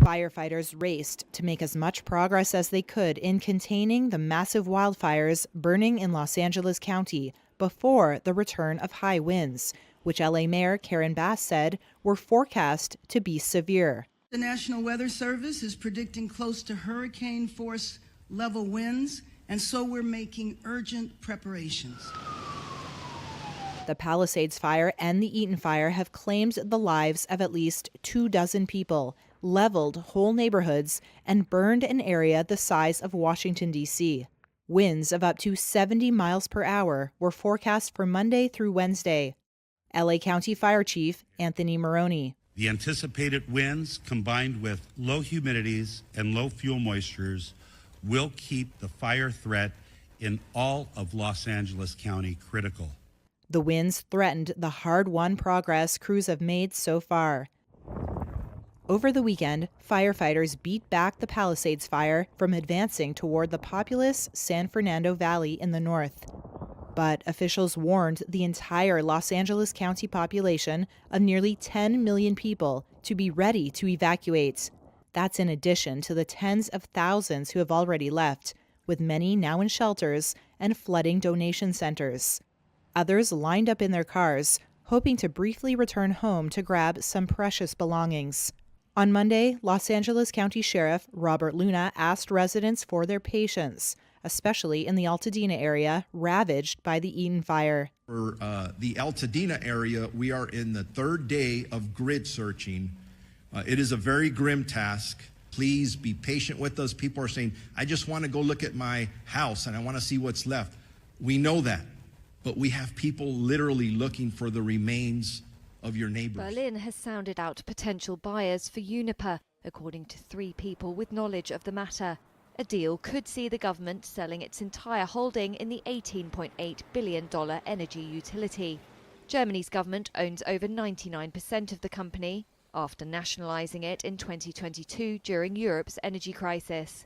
Firefighters raced to make as much progress as they could in containing the massive wildfires burning in Los Angeles County before the return of high winds, which LA Mayor Karen Bass said were forecast to be severe. The National Weather Service is predicting close to hurricane force level winds, and so we're making urgent preparations. The Palisades Fire and the Eaton Fire have claimed the lives of at least 24 people, leveled whole neighborhoods, and burned an area the size of Washington, D.C. Winds of up to 70 miles per hour were forecast for Monday through Wednesday. LA County Fire Chief Anthony Maroney. The anticipated winds, combined with low humidities and low fuel moistures, will keep the fire threat in all of Los Angeles County critical. The winds threatened the hard-won progress crews have made so far. Over the weekend, firefighters beat back the Palisades Fire from advancing toward the populous San Fernando Valley in the north. But officials warned the entire Los Angeles County population of nearly 10 million people to be ready to evacuate. That's in addition to the tens of thousands who have already left, with many now in shelters and flooding donation centers. Others lined up in their cars, hoping to briefly return home to grab some precious belongings. On Monday, Los Angeles County Sheriff Robert Luna asked residents for their patience, especially in the Altadena area ravaged by the Eaton Fire. For the Altadena area, we are in the third day of grid searching. It is a very grim task. Please be patient with us. People are saying, I just want to go look at my house and I want to see what's left. We know that, but we have people literally looking for the remains of your neighbors. Berlin has sounded out potential buyers for Uniper, according to 3 people with knowledge of the matter. A deal could see the government selling its entire holding in the $18.8 billion energy utility. Germany's government owns over 99% of the company, after nationalising it in 2022 during Europe's energy crisis.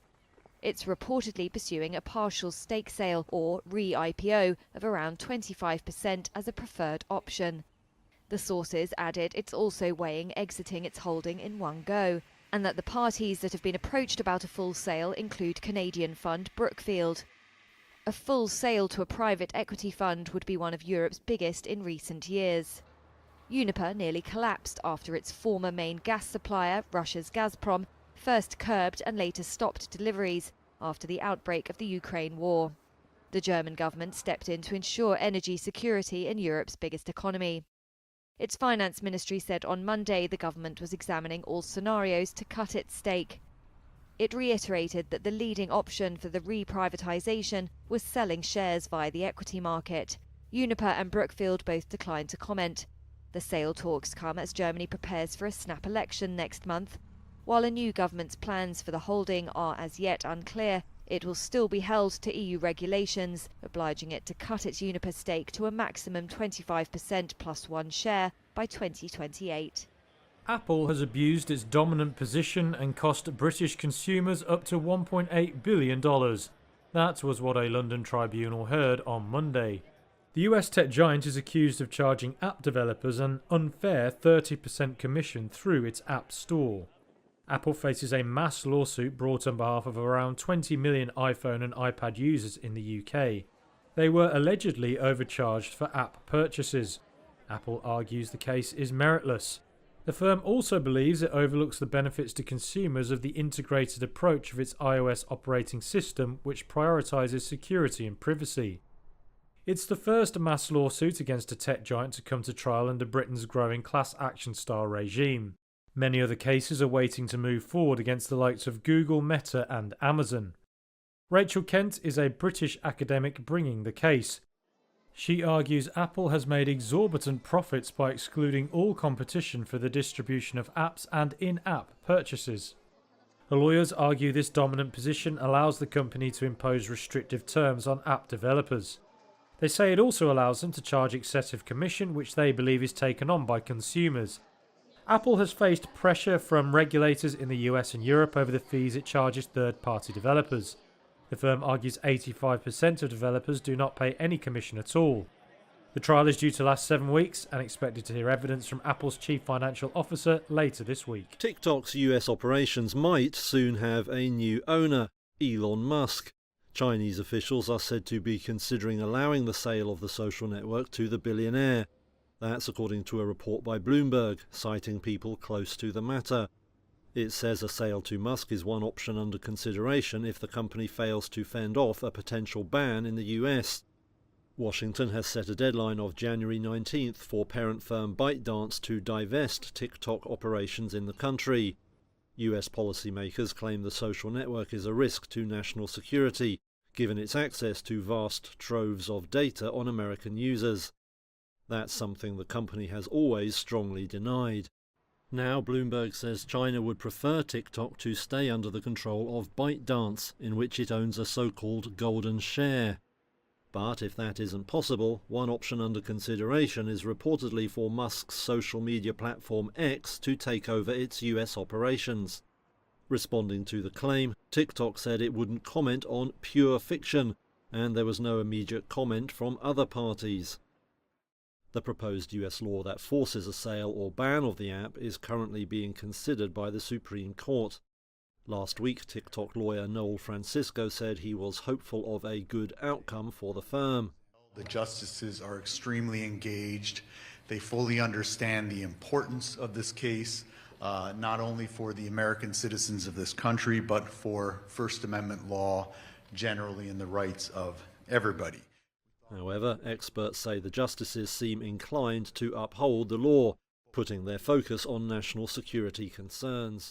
It's reportedly pursuing a partial stake sale, or re-IPO, of around 25% as a preferred option. The sources added it's also weighing exiting its holding in one go, and that the parties that have been approached about a full sale include Canadian fund Brookfield. A full sale to a private equity fund would be one of Europe's biggest in recent years. Uniper nearly collapsed after its former main gas supplier, Russia's Gazprom, first curbed and later stopped deliveries after the outbreak of the Ukraine war. The German government stepped in to ensure energy security in Europe's biggest economy. Its finance ministry said on Monday the government was examining all scenarios to cut its stake. It reiterated that the leading option for the reprivatisation was selling shares via the equity market. Uniper and Brookfield both declined to comment. The sale talks come as Germany prepares for a snap election next month. While a new government's plans for the holding are as yet unclear, it will still be held to EU regulations, obliging it to cut its Uniper stake to a maximum 25% plus 1 share by 2028. Apple has abused its dominant position and cost British consumers up to $1.8 billion. That was what a London tribunal heard on Monday. The US tech giant is accused of charging app developers an unfair 30% commission through its App Store. Apple faces a mass lawsuit brought on behalf of around 20 million iPhone and iPad users in the UK. They were allegedly overcharged for app purchases. Apple argues the case is meritless. The firm also believes it overlooks the benefits to consumers of the integrated approach of its iOS operating system, which prioritises security and privacy. It's the first mass lawsuit against a tech giant to come to trial under Britain's growing class action style regime. Many other cases are waiting to move forward against the likes of Google, Meta and Amazon. Rachel Kent is a British academic bringing the case. She argues Apple has made exorbitant profits by excluding all competition for the distribution of apps and in-app purchases. The lawyers argue this dominant position allows the company to impose restrictive terms on app developers. They say it also allows them to charge excessive commission, which they believe is taken on by consumers. Apple has faced pressure from regulators in the US and Europe over the fees it charges third-party developers. The firm argues 85% of developers do not pay any commission at all. The trial is due to last 7 weeks and expected to hear evidence from Apple's chief financial officer later this week. TikTok's US operations might soon have a new owner, Elon Musk. Chinese officials are said to be considering allowing the sale of the social network to the billionaire. That's according to a report by Bloomberg, citing people close to the matter. It says a sale to Musk is one option under consideration if the company fails to fend off a potential ban in the US. Washington has set a deadline of January 19th for parent firm ByteDance to divest TikTok operations in the country. US policymakers claim the social network is a risk to national security, given its access to vast troves of data on American users. That's something the company has always strongly denied. Now Bloomberg says China would prefer TikTok to stay under the control of ByteDance, in which it owns a so-called golden share. But if that isn't possible, one option under consideration is reportedly for Musk's social media platform X to take over its US operations. Responding to the claim, TikTok said it wouldn't comment on pure fiction, and there was no immediate comment from other parties. The proposed US law that forces a sale or ban of the app is currently being considered by the Supreme Court. Last week, TikTok lawyer Noel Francisco said he was hopeful of a good outcome for the firm. The justices are extremely engaged. They fully understand the importance of this case, not only for the American citizens of this country, but for First Amendment law generally and the rights of everybody. However, experts say the justices seem inclined to uphold the law, putting their focus on national security concerns.